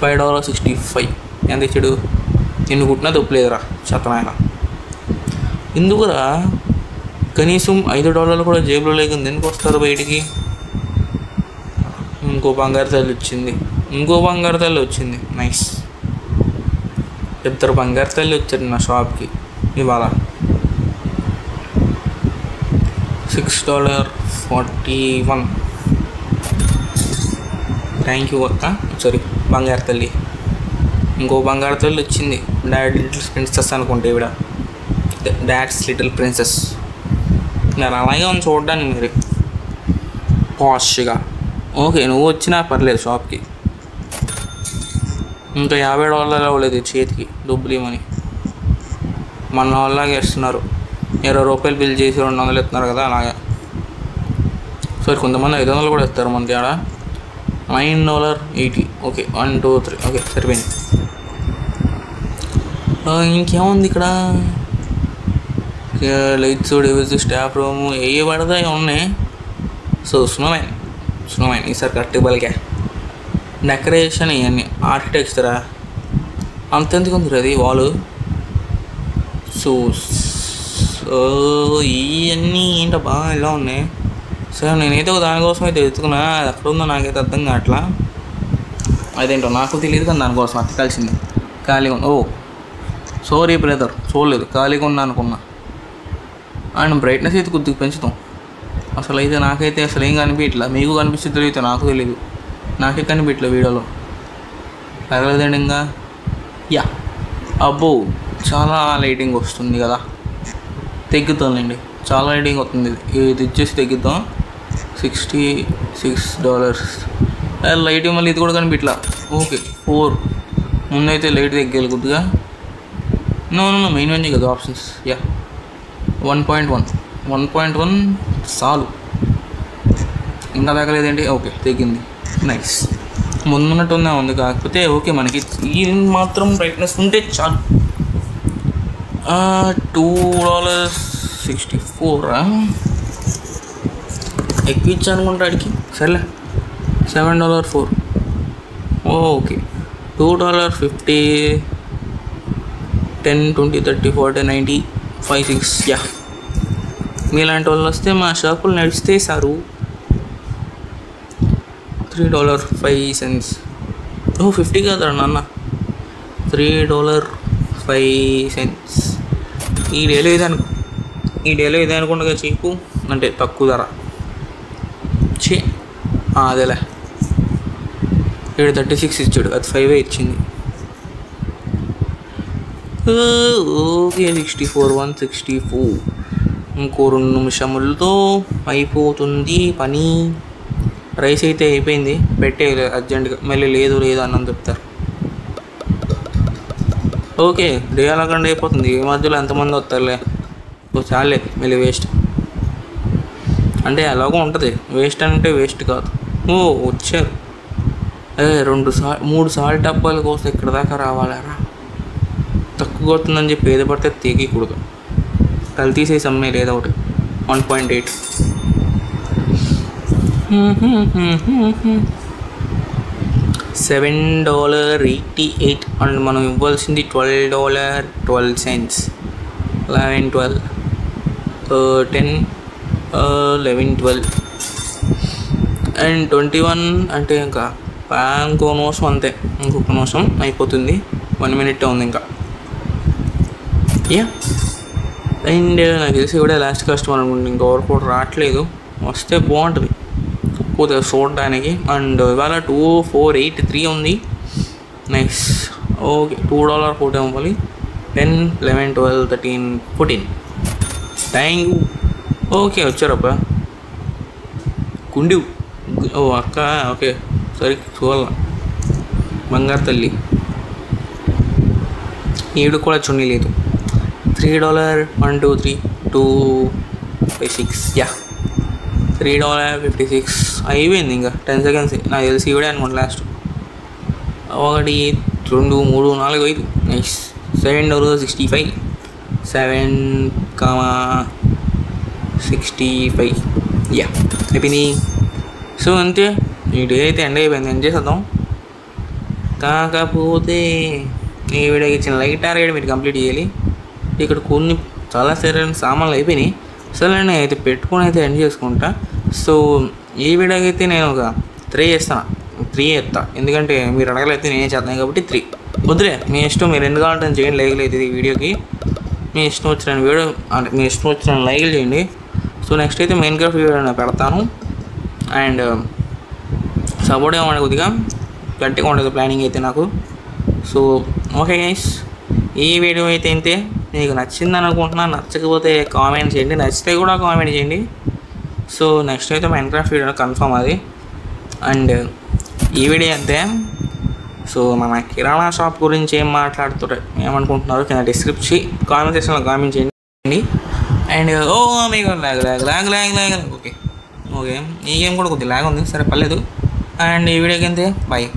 $5.65 ఎంత ఇచ్చాడు. నిన్ను కుట్టినా తప్పులేదురా చెత్తనాయన. ఎందుకురా కనీసం $5 కూడా జేబులో లేకుండా ఎందుకు వస్తారు బయటికి. ఇంకో బంగారు తల్లి వచ్చింది. నైస్. 2 బంగారు తల్లి వచ్చారు నా షాప్కి ఇవాళ. $6.41 థ్యాంక్ యూ అక్క. సారీ బంగారు తల్లి. ఇంకో బంగారు తల్లి వచ్చింది. డాడ్ లిటిల్ ప్రిన్సెస్ అనుకుంటే ఇవిడ. Dad's little princess. నేను అలాగే ఉంది చూడడానికి మీరు పాష్గా. ఓకే నువ్వు వచ్చినా పర్లేదు షాప్కి. ఇంకా $50 అవ్వలేదు చేతికి డబ్బులు ఇవ్వమని. మన వాళ్ళలాగే ఇస్తున్నారు. ₹20 బిల్ చేసి 200 ఇస్తున్నారు కదా అలాగే. సరే కొంతమంది 500 కూడా ఇస్తారు మన తేడా. $9.80 ఓకే 1 2 3 ఓకే సరిపోయింది. ఇంకేముంది ఇక్కడ. లైట్స్ డివిజన్ స్టాఫ్ రూము ఏ పడతాయి ఉన్నాయి. సో స్నోమ్యాన్ ఈసారి కరెక్ట్ బలిగా డెకరేషన్ ఇవన్నీ ఆర్కిటెక్చరా అంతెందుకు ఉంది అది వాలు. సో ఇవన్నీ ఏంటబ్బా ఇలా ఉన్నాయి. సరే నేనైతే ఒక దానికోసం అయితే ఎత్తుకున్నా, అది ఎక్కడ ఉందో నాకైతే అర్థం కావట్లా. అదేంటో నాకు తెలియదు కానీ దానికోసం అతకాల్సింది. ఖాళీగా ఓ సారీ బ్రదర్, చూడలేదు, ఖాళీగా ఉన్నా అనుకున్నా. అండ్ బ్రైట్నెస్ అయితే కొద్దిగా పెంచుతాం. అసలు అయితే నాకైతే అసలు ఏం కనిపించట్లా, మీకు కనిపిస్తుంది తెలియదు, నాకు తెలియదు, నాకే కనిపించట్లేదు వీడియోలో. తగలదండి ఇంకా. యా అబ్బో చాలా లైటింగ్ వస్తుంది కదా, తగ్గుతాంలేండి, చాలా లైటింగ్ వస్తుంది. ఇది ఇచ్చేసి తగ్గిద్దాం. $66. లైటింగ్ మళ్ళీ ఇది కూడా కనిపించట్లా. ఓకే 4 ముందైతే లైట్ తగ్గాలి కొద్దిగా. నో మెయిన్ మెయిన్ కదా ఆప్షన్స్. యా 1.1 చాలు, ఇంకా తగ్గలేదేంటి. ఓకే తగ్గింది, నైస్. ముందున్నట్టునే ఉంది, కాకపోతే ఓకే మనకి ఈ మాత్రం బ్రైట్నెస్ ఉంటే చాలు. $2.64 ఎక్కువ ఇచ్చా అనుకుంటా అడిగి. సరేలే $7.04. ఓకే $2.50 10 20 30 40 90 5 6. యా మీలాంటి వాళ్ళు వస్తే మా షాపులు నడిస్తే సారు. $3.05. 50 కాదురా నాన్న, $3.05. ఈ డేలో ఇదే అనుకుంటా చీపు అంటే తక్కువ ధర. అదేలే 736 ఇచ్చాడు, అది 5 ఇచ్చింది. ఓకే 164. ఇంకో 2 నిమిషములతో అయిపోతుంది పని. రైస్ అయితే అయిపోయింది, పెట్టే అర్జెంటుగా, మళ్ళీ లేదు అన్నం చెప్తారు. ఓకే డే అలాగండి అయిపోతుంది, ఈ మధ్యలో ఎంతమంది వస్తారులే. చాలే మళ్ళీ వేస్ట్ అంటే ఎలాగో ఉంటుంది. వేస్ట్ అంటే వేస్ట్ కాదు. వచ్చారు 3 సాల్ట్ డబ్బాల కోసం ఇక్కడ దాకా రావాలరా. తక్కువ అవుతుందని చెప్పి ఏదో పడితే తెగకూడదు, కళ్ళు తీసేసి అమ్మాయి లేదా ఒకటి. 1.8. $7.88 అండ్ మనం ఇవ్వాల్సింది $12.12. 11 12 10 11 12 అండ్ 21 అంటే ఇంకా ఇంకో నిమిషం అంతే, ఇంకొక నిమిషం అయిపోతుంది. 1 minute ఉంది ఇంకా. యా అండ్ నాకు తెలిసి కూడా లాస్ట్ కస్టమర్ అనుకుంటుంది, ఇంకెవరు కూడా రావట్లేదు. వస్తే బాగుంటుంది కొద్దిగా చూడడానికి. అండ్ ఇవాళ 2483 ఉంది. నైస్. ఓకే $2.40 ఇవ్వాలి. 10 11 12 13 14. Thank you. ఓకే వచ్చారబ్బా కుండి. ఓ అక్క ఓకే సరే చూడాల. బంగారు తల్లి. ఈడు కూడా చున్నీ లేదు. $3 1 2 3 2 5 6. యా $3.56 అయిపోయింది. ఇంకా 10 seconds నాకు తెలిసి ఇవిడే అనుకోండి లాస్ట్. 1 2 3 4 5. నైస్. $7.65. 7.65. యా అయిపోయింది. సో అంతే, ఈ డే అయితే ఎండ్ అయిపోయింది. ఎండ్ చేసేద్దాం. కాకపోతే ఈ వీడియోకి ఇచ్చిన లైక్ టార్గెట్ మీరు కంప్లీట్ చేయాలి. ఇక్కడ కొన్ని చాలా సరైన సామాన్లు అయిపోయినాయి. సరే నేను అయితే పెట్టుకొని అయితే ఎండ్ చేసుకుంటా. సో ఈ వీడియోకి అయితే నేను ఒక 3 చేస్తాను. 3 ఎత్తా, ఎందుకంటే మీరు అడగలేదు నేనే చేస్తాను కాబట్టి 3 వద్దులే. మీ ఇష్టం, మీరు ఎందుకు కావాలంటే చేయండి. లైక్లు ఈ వీడియోకి మీ ఇష్టం వచ్చిన వీడియో అంటే మీ ఇష్టం వచ్చిన లైక్లు చేయండి. సో నెక్స్ట్ అయితే మెయిన్ క్రాఫ్ట్ వీడియో నేను పెడతాను. అండ్ సపోర్ట్ ఏమన్నా కొద్దిగా గట్టిగా ఉంటుంది ప్లానింగ్ అయితే నాకు. సో ఓకే గైస్, ఈ వీడియో అయితే ఇంతే. మీకు నచ్చిందని అనుకుంటున్నాను. నచ్చకపోతే కామెంట్ చేయండి, నచ్చితే కూడా కామెంట్ చేయండి. సో నెక్స్ట్ అయితే మైన్క్రాఫ్ట్ వీడియో కన్ఫర్మ్ అది. అండ్ ఈ వీడియో అంతే. సో మన కిరాణా షాప్ గురించి ఏమనుకుంటున్నారు కింద డిస్క్రిప్షన్ కామెంట్ సెక్షన్లో కామెంట్ చేయండి. అండ్ మీకు ల్యాగ్ ఓకే ఈ గేమ్ కూడా కొద్దిగా ల్యాగ్ ఉంది. సరే పర్లేదు. అండ్ ఈ వీడియోకి అంతే. బాయ్.